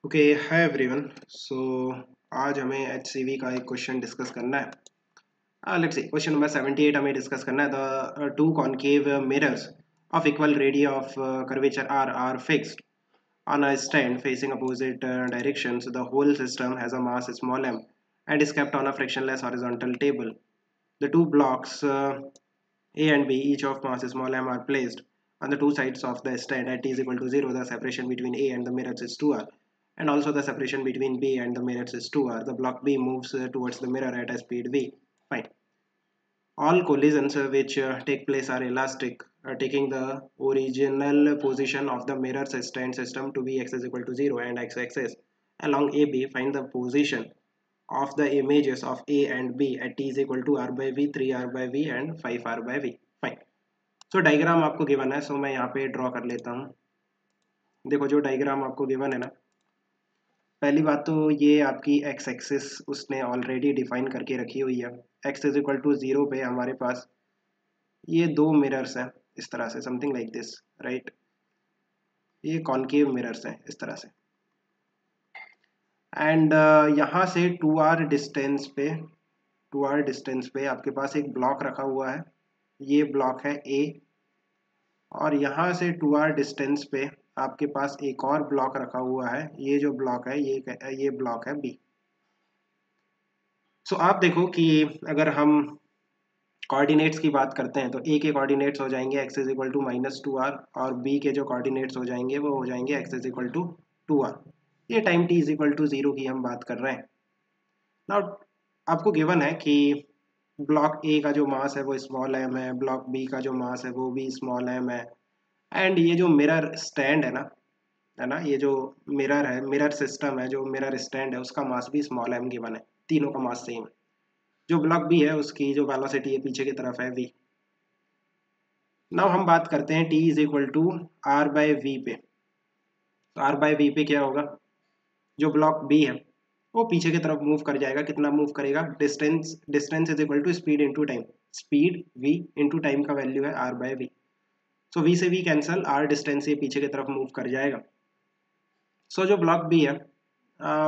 Okay hi everyone. सो आज हमें HCV का एक क्वेश्चन डिस्कस करना है। लेट्स सी क्वेश्चन नंबर 78 हमें डिस्कस करना है। The two concave mirrors of equal radius of curvature R fixed on a stand facing opposite directions. The whole system has a mass small m and is kept on a frictionless horizontal table. The two blocks A and B, each of mass small m, are placed on the two sides of the stand at t is equal to 0. The separation between A and the mirrors is 2r, and also the separation between B and the mirrors is 2r. The block B moves towards the mirror at a speed v. Fine. All collisions which take place are elastic, taking the original position of the mirror stand system to be x is equal to 0 and x-axis along AB. Find the position of the images of A and B at t is equal to r by v, 3r by v and 5r by v. Fine. So diagram आपको given है, सो मैं यहाँ पे draw कर लेता हूँ। देखो जो डायग्राम आपको गिवन है ना, पहली बात तो ये आपकी एक्स एक्सिस उसने ऑलरेडी डिफाइन करके रखी हुई है। एक्स इज इक्वल टू 0 पे हमारे पास ये दो मिरर्स हैं इस तरह से, समथिंग लाइक दिस, राइट। ये कॉनकेव मिरर्स हैं इस तरह से, एंड यहाँ से 2r डिस्टेंस पे आपके पास एक ब्लॉक रखा हुआ है। ये ब्लॉक है A, और यहाँ से 2r डिस्टेंस पे आपके पास एक और ब्लॉक रखा हुआ है। ये जो ब्लॉक है ये ब्लॉक है B। सो आप देखो कि अगर हम कोऑर्डिनेट्स की बात करते हैं तो A के कोऑर्डिनेट्स हो जाएंगे x is equal to -2r, और B के जो कोऑर्डिनेट्स हो जाएंगे वो हो जाएंगे x is equal to 2r। ये time t is equal to 0 की हम बात कर रहे हैं। नाउ आपको गिवन है कि ब्लॉक A का जो मास है वो स्मॉल m है, ब्लॉक B का जो मास है वो भी स्मॉल m है, एंड ये जो मिरर स्टैंड है ना, ये जो मिरर है, मिरर सिस्टम है, जो मिरर स्टैंड है उसका मास भी स्मॉल m गिवन है। तीनों का मास सेम है। जो ब्लॉक B है उसकी जो वेलोसिटी है पीछे की तरफ है v। नाउ हम बात करते हैं t is equal to r by v पे। तो r बाय वी पे क्या होगा, जो ब्लॉक B है वो पीछे की तरफ मूव कर जाएगा। कितना मूव करेगा, distance is equal to speed into time. Speed v into time का वैल्यू है r by v. So v से v कैंसल, r डिस्टेंस से पीछे की तरफ मूव कर जाएगा। सो जो ब्लॉक B है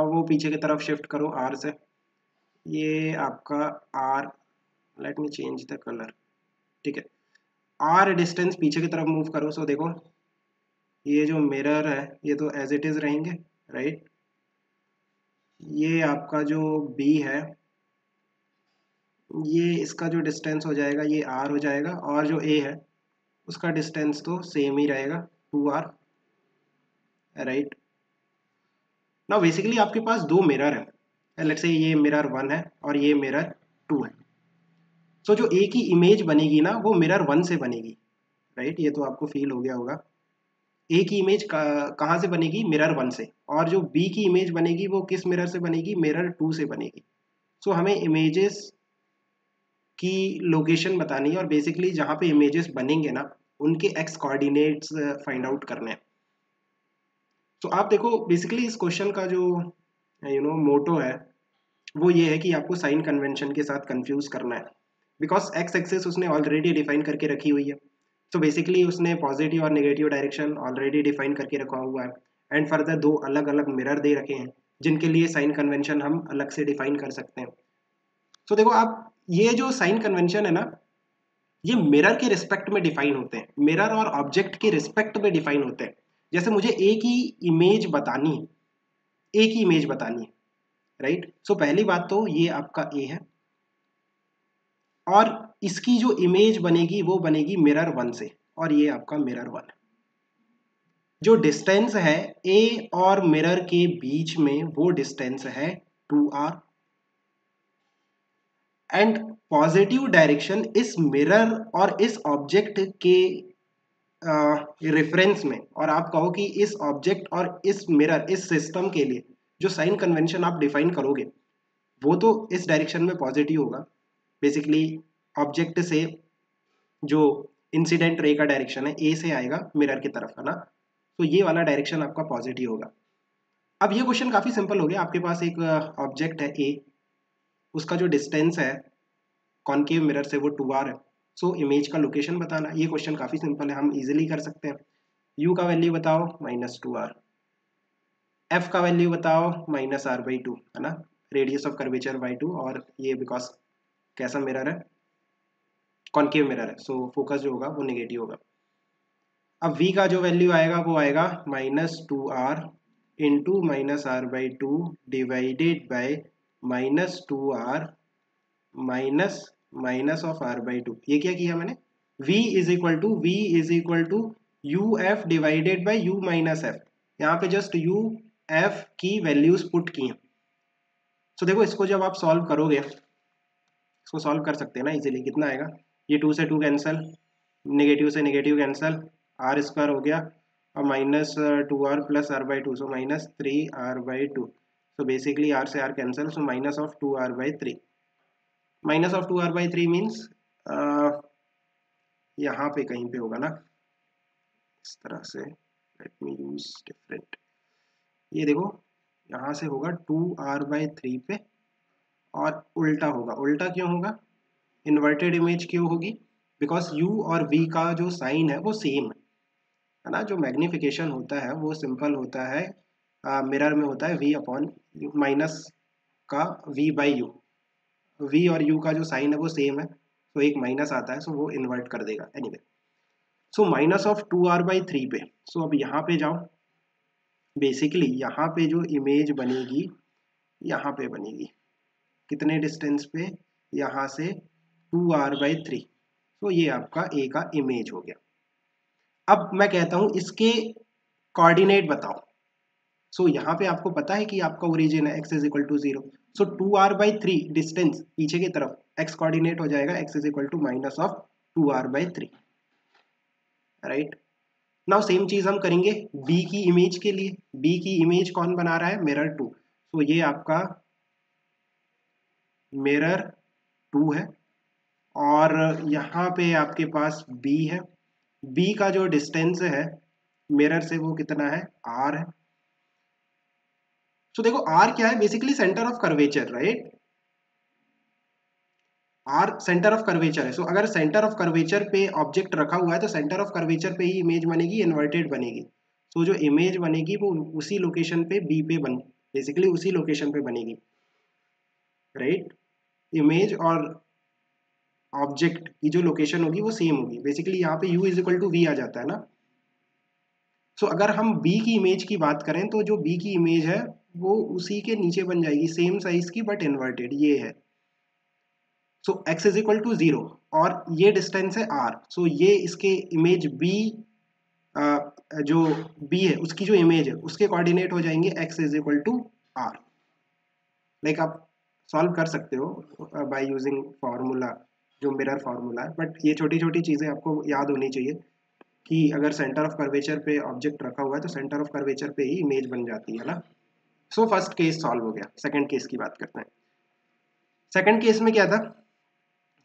वो पीछे की तरफ शिफ्ट करो r से। ये आपका r, let me change the colour, ठीक है। r डिस्टेंस पीछे की तरफ मूव करो। सो देखो ये जो मिरर है ये तो एज इट इज रहेंगे, राइट। ये आपका जो B है ये इसका जो डिस्टेंस हो जाएगा ये r हो जाएगा, और जो A है उसका डिस्टेंस तो सेम ही रहेगा 2r, राइट। नाउ बेसिकली आपके पास दो मिरर है। लेट्स से ये मिरर 1 है और ये मिरर 2 है। सो जो A की इमेज बनेगी ना वो मिरर 1 से बनेगी, राइट। ये तो आपको फील हो गया होगा। A की इमेज कहाँ से बनेगी, मिरर 1 से, और जो B की इमेज बनेगी वो किस मिरर से बनेगी, मिरर 2 से बनेगी। सो हमें इमेजेस की लोकेशन बतानी है, और बेसिकली जहाँ पे इमेजेस बनेंगे ना उनके एक्स कोऑर्डिनेट्स फाइंड आउट करने हैं। तो आप देखो बेसिकली इस क्वेश्चन का जो मोटो है वो ये है कि आपको साइन कन्वेंशन के साथ कंफ्यूज करना है, बिकॉज एक्स एक्सिस उसने ऑलरेडी डिफाइन करके रखी हुई है। तो बेसिकली उसने पॉजिटिव और नेगेटिव डायरेक्शन ऑलरेडी डिफाइन करके रखा हुआ है, एंड फर्दर दो अलग अलग मिरर दे रखे हैं जिनके लिए साइन कन्वेंशन हम अलग से डिफाइन कर सकते हैं। तो देखो आप, ये जो साइन कन्वेंशन है ना ये मिरर के रिस्पेक्ट में डिफाइन होते हैं, मिरर और ऑब्जेक्ट के रिस्पेक्ट में डिफाइन होते हैं। जैसे मुझे ए की इमेज बतानी है, ए की इमेज बतानी है, राइट। सो पहली बात तो ये आपका ए है, और इसकी जो इमेज बनेगी वो बनेगी मिरर 1 से, और ये आपका मिरर 1 है। जो डिस्टेंस है ए और मिरर के बीच में वो डिस्टेंस है 2r, एंड पॉजिटिव डायरेक्शन इस मिरर और इस ऑब्जेक्ट के रेफरेंस में, और आप कहो कि इस ऑब्जेक्ट और इस मिरर, इस सिस्टम के लिए जो साइन कन्वेंशन आप डिफाइन करोगे वो तो इस डायरेक्शन में पॉजिटिव होगा। बेसिकली ऑब्जेक्ट से जो इंसिडेंट रे का डायरेक्शन है ए से आएगा मिरर की तरफ, है ना। तो ये वाला डायरेक्शन आपका पॉजिटिव होगा। अब ये क्वेश्चन काफी सिंपल हो गया। आपके पास एक ऑब्जेक्ट है ए, उसका जो डिस्टेंस है कॉनकेव मिरर से वो 2r है। सो इमेज का लोकेशन बताना, ये क्वेश्चन काफी सिंपल है, हम इजीली कर सकते हैं। u का वैल्यू बताओ -2r, एफ का वैल्यू बताओ -r/2 है ना, रेडियस ऑफ कर्वेचर बाई 2, और ये बिकॉज कैसा मिरर है, कॉनकेव मिरर है, सो फोकस जो होगा वो नेगेटिव होगा। अब v का जो वैल्यू आएगा वो आएगा -2r into -r/2 divided by -2r minus of r/2। ये क्या किया मैंने, v is equal to u f divided by u minus f, यहाँ पे जस्ट यू एफ की वैल्यूज पुट की हैं। सो देखो इसको जब आप सॉल्व करोगे, इसको सॉल्व कर सकते हैं ना इजीली, कितना आएगा, ये 2 से 2 कैंसिल, नेगेटिव से नेगेटिव कैंसिल, आर स्क्वायर हो गया, और -2r प्लस r/2, सो -3r/2, सो बेसिकली r से r cancel, so minus of 2r/3, minus of 2r/3 means यहाँ पे कहीं पे होगा ना, इस तरह से, लेट मी यूज डिफरेंट, ये देखो यहाँ से होगा 2r/3 पे, और उल्टा होगा, उल्टा क्यों होगा, इन्वर्टेड इमेज क्यों होगी, बिकॉज u और v का जो साइन है वो सेम है ना, जो मैग्निफिकेशन होता है वो सिंपल होता है, मिरर में होता है v अपॉन माइनस का v बाई यू, v और u का जो साइन है वो सेम है, तो एक माइनस आता है, सो वो इन्वर्ट कर देगा anyway. So minus of 2r/3 पे, सो अब यहाँ पे जाओ, बेसिकली यहाँ पे जो इमेज बनेगी यहाँ पे बनेगी, कितने डिस्टेंस पे, यहाँ से 2r/3, तो ये आपका ए का इमेज हो गया। अब मैं कहता हूँ इसके कोऑर्डिनेट बताओ, सो यहाँ पे आपको पता है कि आपका ओरिजिन है x is equal to 0, so 2r/3 distance पीछे की तरफ x कोऑर्डिनेट हो जाएगा x is equal to minus of 2r/3, right. Now same चीज हम करेंगे b की इमेज के लिए, b की इमेज कौन बना रहा है, मिरर 2, सो ये आपका मिरर 2 है, और यहाँ पे आपके पास b है, b का जो डिस्टेंस है मिरर से वो कितना है, r है। सो देखो r क्या है, basically centre of curvature, right, r centre of curvature है। सो अगर सेंटर ऑफ कर्वेचर पे ऑब्जेक्ट रखा हुआ है तो सेंटर ऑफ कर्वेचर पे ही इमेज बनेगी, इन्वर्टेड बनेगी, सो जो इमेज बनेगी वो उसी लोकेशन पे b पे बेसिकली उसी लोकेशन पे बनेगी, राइट। इमेज और ऑब्जेक्ट की जो लोकेशन होगी वो सेम होगी, बेसिकली यहाँ पे u is equal to v आ जाता है ना। सो अगर हम b की इमेज की बात करें तो जो b की इमेज है वो उसी के नीचे बन जाएगी, सेम साइज की बट इन्वर्टेड, ये है। सो x इज इक्वल टू 0, और ये डिस्टेंस है r, सो ये इसके इमेज b, जो b है उसकी जो इमेज है उसके कोऑर्डिनेट हो जाएंगे x is equal to r, like आप सॉल्व कर सकते हो बाय यूजिंग फार्मूला, जो मिरर फार्मूला है, बट ये छोटी छोटी चीज़ें आपको याद होनी चाहिए कि अगर सेंटर ऑफ कर्वेचर पे ऑब्जेक्ट रखा हुआ है तो सेंटर ऑफ कर्वेचर पे ही इमेज बन जाती है ना। सो फर्स्ट केस सॉल्व हो गया, सेकंड केस की बात करते हैं। सेकंड केस में क्या था,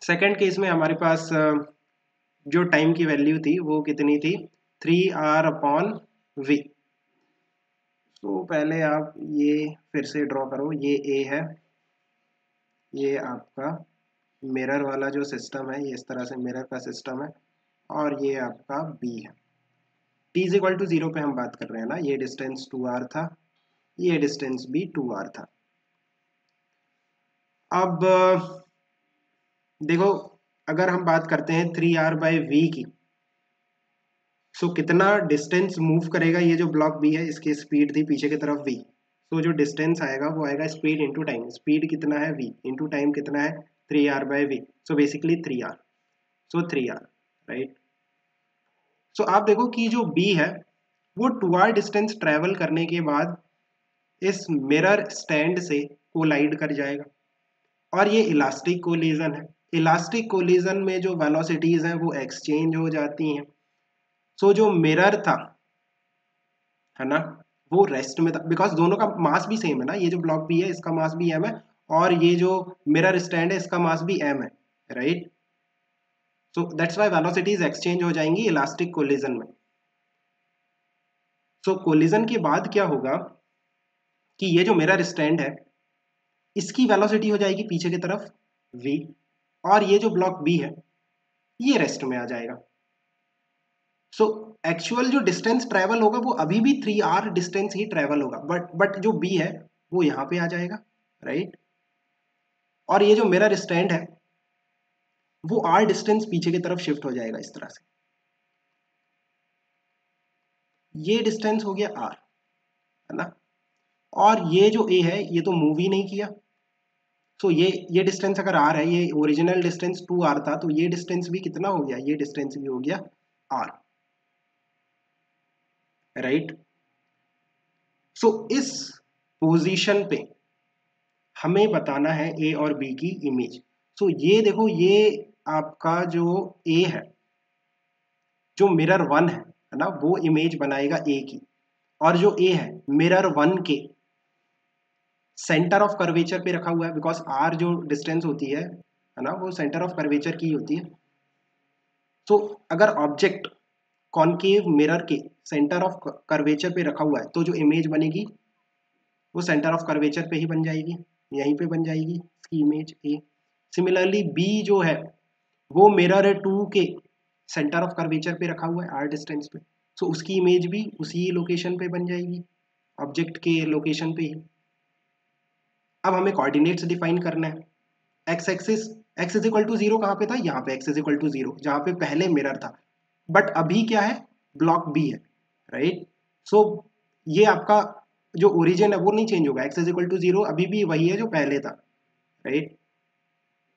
सेकंड केस में हमारे पास जो टाइम की वैल्यू थी वो कितनी थी, 3r/v। तो पहले आप ये फिर से ड्रॉ करो, ये a है, ये आपका मिरर वाला जो सिस्टम है, ये इस तरह से मिरर का सिस्टम है, और ये आपका b है। t इज इक्वल टू 0 पे हम बात कर रहे हैं ना, ये डिस्टेंस 2r था, ये डिस्टेंस भी 2r था। अब देखो अगर हम बात करते हैं 3r/v की, सो कितना डिस्टेंस मूव करेगा ये जो ब्लॉक b है, इसकी स्पीड थी पीछे की तरफ v, सो जो डिस्टेंस आएगा वो आएगा स्पीड इंटू टाइम, स्पीड कितना है v इंटू टाइम कितना है 3r/v, सो बेसिकली 3r, सो 3r, राइट। सो आप देखो कि जो b है वो 2r डिस्टेंस ट्रेवल करने के बाद इस मिरर स्टैंड से कोलाइड कर जाएगा, और ये इलास्टिक कोलिजन है, इलास्टिक कोलिजन में जो वेलोसिटीज हैं वो एक्सचेंज हो जाती हैं। सो जो मिरर था है ना वो रेस्ट में था, बिकॉज दोनों का मास भी सेम है ना, ये जो ब्लॉक भी है इसका मास भी m है, और ये जो मिरर स्टैंड है इसका मास भी m है, right. So that's why velocities exchange हो जाएंगी इलास्टिक कोलिजन में। सो कोलिजन के बाद क्या होगा कि ये जो मिरर स्टैंड है इसकी वेलोसिटी हो जाएगी पीछे की तरफ v, और ये जो ब्लॉक b है ये रेस्ट में आ जाएगा। सो एक्चुअल जो डिस्टेंस ट्रेवल होगा वो अभी भी 3r डिस्टेंस ही ट्रेवल होगा, बट जो b है वो यहाँ पे आ जाएगा, राइट। और ये जो मिरर स्टैंड है वो r डिस्टेंस पीछे की तरफ शिफ्ट हो जाएगा इस तरह से। ये डिस्टेंस हो गया r, है ना। और ये जो a है ये तो मूव ही नहीं किया, तो ये डिस्टेंस अगर r है, ये ओरिजिनल डिस्टेंस 2r था, तो ये डिस्टेंस भी कितना हो गया, ये डिस्टेंस भी हो गया r, राइट। सो इस पोजीशन पे हमें बताना है a और b की इमेज। सो ये देखो, ये आपका जो a है, जो मिरर 1 है ना, वो इमेज बनाएगा a की। और जो a है मिरर 1 के सेंटर ऑफ कर्वेचर पे रखा हुआ है, बिकॉज r जो डिस्टेंस होती है ना, वो सेंटर ऑफ कर्वेचर की होती है। तो अगर ऑब्जेक्ट कॉनकेव मिरर के सेंटर ऑफ कर्वेचर पे रखा हुआ है तो जो इमेज बनेगी वो सेंटर ऑफ कर्वेचर पे ही बन जाएगी, यहीं पे बन जाएगी इसकी इमेज ए। सिमिलरली बी जो है वो मिरर 2 के सेंटर ऑफ कर्वेचर पे रखा हुआ है आर डिस्टेंस पे, सो उसकी इमेज भी उसी लोकेशन पे बन जाएगी, ऑब्जेक्ट के लोकेशन पे ही। अब हमें कोऑर्डिनेट्स डिफाइन करना है। X axis, x is equal to zero कहाँ पे था, यहाँ पे x is equal to zero, जहाँ पे पहले मिरर था। बट अभी क्या है, ब्लॉक बी है, राइट। सो ये आपका जो ओरिजिन है वो नहीं चेंज होगा, x is equal to zero अभी भी वही है जो पहले था, राइट।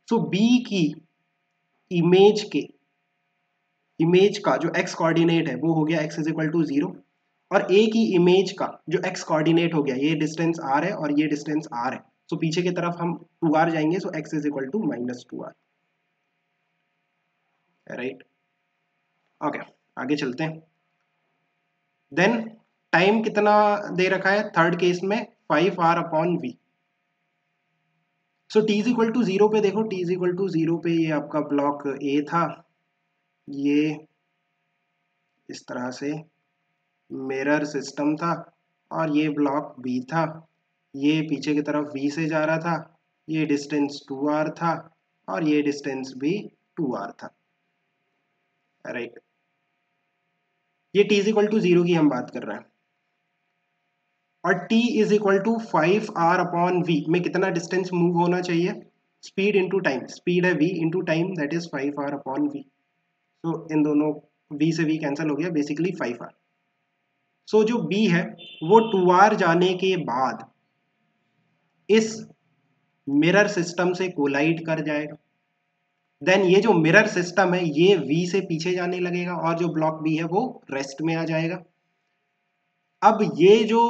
सो बी की इमेज के इमेज का जो एक्स कोऑर्डिनेट है वो हो गया x is equal to zero, और ए की इमेज का जो एक्स कोऑर्डिनेट हो गया, ये डिस्टेंस आर है और ये डिस्टेंस आर है, सो पीछे की तरफ हम 2r जाएंगे, so X is equal to -2r, right. Okay, आगे चलते हैं। देन टाइम कितना दे रखा है थर्ड केस में, 5r/v। So t is equal to zero पे देखो, t is equal to zero पे ये आपका ब्लॉक ए था, ये इस तरह से मिरर सिस्टम था, और ये ब्लॉक बी था, ये पीछे की तरफ v से जा रहा था, ये डिस्टेंस 2r था और ये डिस्टेंस भी 2r था, राइट। ये t is equal to zero की हम बात कर रहे हैं। और t is equal to 5r/v में कितना डिस्टेंस मूव होना चाहिए, स्पीड इंटू टाइम, स्पीड है v into time, that is 5r/v। सो इन दोनों v से v कैंसिल हो गया, बेसिकली 5r। सो जो b है वो 2r जाने के बाद इस मिरर सिस्टम से कोलाइड कर जाएगा। देन ये जो मिरर सिस्टम है ये v से पीछे जाने लगेगा और जो ब्लॉक b है वो रेस्ट में आ जाएगा। अब ये जो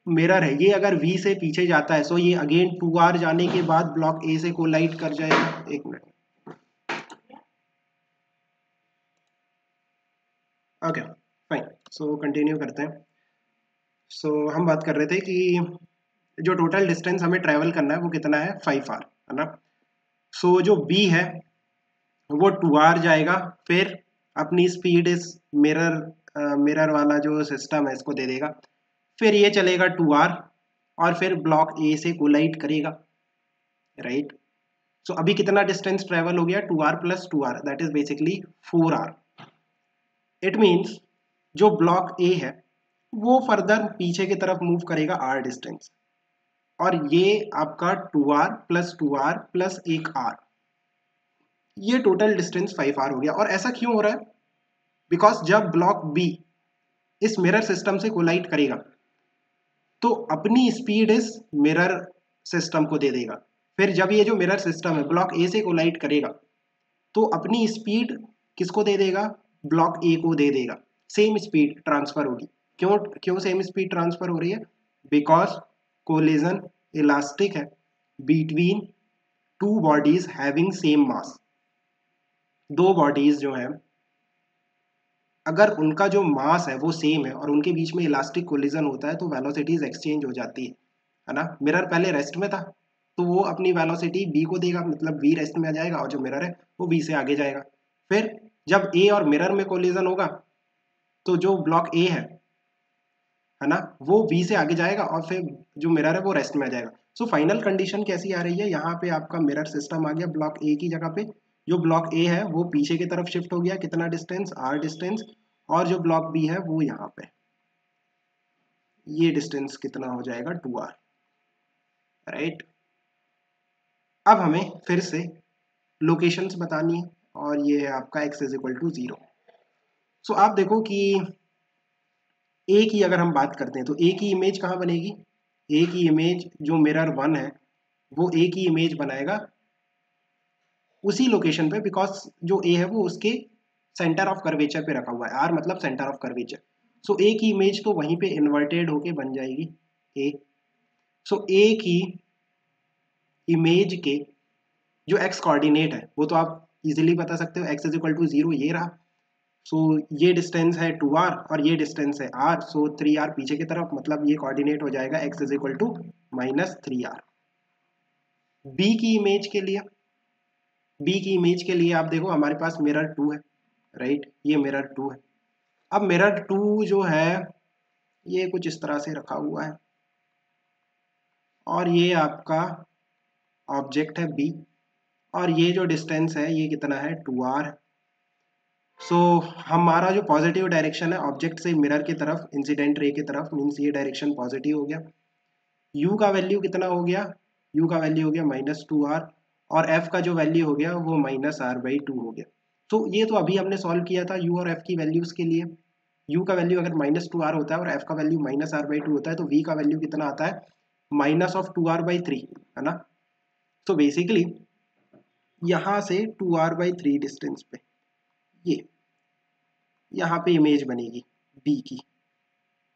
मिरर है ये अगर v से पीछे जाता है, सो ये अगेन 2r जाने के बाद ब्लॉक a से कोलाइड कर जाएगा। एक minute, okay fine, so continue करते हैं। सो हम बात कर रहे थे कि जो टोटल डिस्टेंस हमें ट्रैवल करना है वो कितना है, 5r, है ना। सो जो b है वो 2r जाएगा, फिर अपनी स्पीड इस मिरर वाला जो सिस्टम है इसको दे देगा, फिर ये चलेगा 2r और फिर ब्लॉक ए से कोलाइड करेगा, राइट। सो अभी कितना डिस्टेंस ट्रेवल हो गया, 2r plus 2r, that is basically 4r। It means जो ब्लॉक ए है वो फर्दर पीछे की तरफ मूव करेगा r डिस्टेंस, और ये आपका 2r प्लस 2r प्लस एक r, ये टोटल डिस्टेंस 5r हो गया। और ऐसा क्यों हो रहा है, बिकॉज जब ब्लॉक बी इस मिरर सिस्टम से कोलाइड करेगा तो अपनी स्पीड इस मिरर सिस्टम को दे देगा, फिर जब ये जो मिरर सिस्टम है ब्लॉक ए से कोलाइड करेगा तो अपनी स्पीड किसको दे देगा, ब्लॉक ए को दे देगा, सेम स्पीड ट्रांसफर होगी। क्यों क्यों सेम स्पीड ट्रांसफर हो रही है, बिकॉज कोलिजन इलास्टिक है between two bodies having same mass. दो बॉडीज जो है अगर उनका जो मास है वो सेम है और उनके बीच में इलास्टिक कोलिजन होता है तो वेलोसिटीज एक्सचेंज हो जाती है ना। मिरर पहले रेस्ट में था तो वो अपनी वेलोसिटी b को देगा, मतलब v रेस्ट में आ जाएगा और जो मिरर है वो v से आगे जाएगा। फिर जब a और मिरर में कोलिजन होगा तो जो ब्लॉक a है ना, वो v से आगे जाएगा और फिर जो मिरर है वो रेस्ट में आ जाएगा। सो फाइनल कंडीशन कैसी आ रही है, यहाँ पे आपका मिरर सिस्टम आ गया ब्लॉक a की जगह पे, जो ब्लॉक a है वो पीछे की तरफ शिफ्ट हो गया, कितना डिस्टेंस, r डिस्टेंस, और जो ब्लॉक बी है वो यहाँ पे, ये डिस्टेंस कितना हो जाएगा 2r, राइट। अब हमें फिर से लोकेशंस बतानी है और ये है आपका x इज इक्वल टू 0। सो आप देखो कि ए की अगर हम बात करते हैं तो ए की इमेज कहाँ बनेगी, ए की इमेज जो मिरर 1 है वो ए की इमेज बनाएगा उसी लोकेशन पे, बिकॉज जो ए है वो उसके सेंटर ऑफ कर्वेचर पे रखा हुआ है, आर मतलब सेंटर ऑफ कर्वेचर। सो ए की इमेज तो वहीं पे इन्वर्टेड होके बन जाएगी ए। सो ए की इमेज के जो एक्स कोऑर्डिनेट है वो तो आप इजीली बता सकते हो, एक्स इज इक्वल टू 0 ये रहा। सो ये डिस्टेंस है 2r और ये डिस्टेंस है r, सो 3r पीछे की तरफ, मतलब ये कोऑर्डिनेट हो जाएगा x is equal to -3r। B की इमेज के लिए, बी की इमेज के लिए आप देखो हमारे पास मिरर 2 है, राइट, ये मिरर 2 है। अब मिरर 2 जो है ये कुछ इस तरह से रखा हुआ है और ये आपका ऑब्जेक्ट है बी और ये जो डिस्टेंस है ये कितना है 2r। सो हमारा जो पॉजिटिव डायरेक्शन है ऑब्जेक्ट से मिरर की तरफ, इंसिडेंट रे की तरफ, मीन्स ये डायरेक्शन पॉजिटिव हो गया। u का वैल्यू कितना हो गया, u का वैल्यू हो गया -2r और f का जो वैल्यू हो गया वो -r/2 हो गया। तो ये तो अभी हमने सॉल्व किया था u और f की वैल्यूज के लिए। u का वैल्यू अगर -2r होता है और f का वैल्यू -r/2 होता है तो v का वैल्यू कितना आता है -2r/3, है ना। तो बेसिकली यहाँ से 2r/3 डिस्टेंस पे ये यहाँ पे इमेज बनेगी बी की,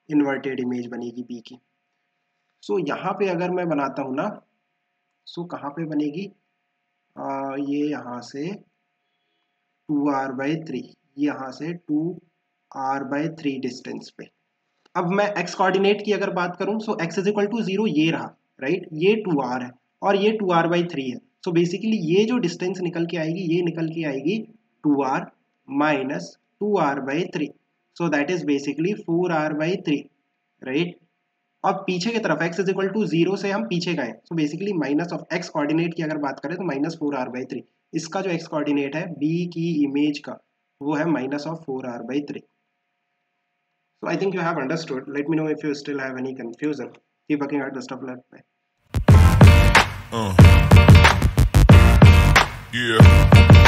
इन्वर्टेड इमेज बनेगी बी की। सो यहाँ पे अगर मैं बनाता हूँ ना, सो कहाँ पे बनेगी, ये यहाँ से 2r/3, यहाँ से 2r/3 डिस्टेंस पे। अब मैं x कोऑर्डिनेट की अगर बात करूँ, सो x इज इक्वल टू 0 ये रहा, राइट, ये 2r है और ये 2r/3 है। सो बेसिकली ये जो डिस्टेंस निकल के आएगी ये निकल के आएगी 2r minus 2r/3, so that is basically 4r/3, right. और पीछे की तरफ x इज इक्वल टू 0 से हम पीछे गए, so basically minus of x coordinate की अगर बात करें तो -4r/3, इसका जो x कोऑर्डिनेट है b की इमेज का वो है -4r/3। So I think you have understood. Let me know if you still have any confusion. Keep working out the stuff left by. Yeah.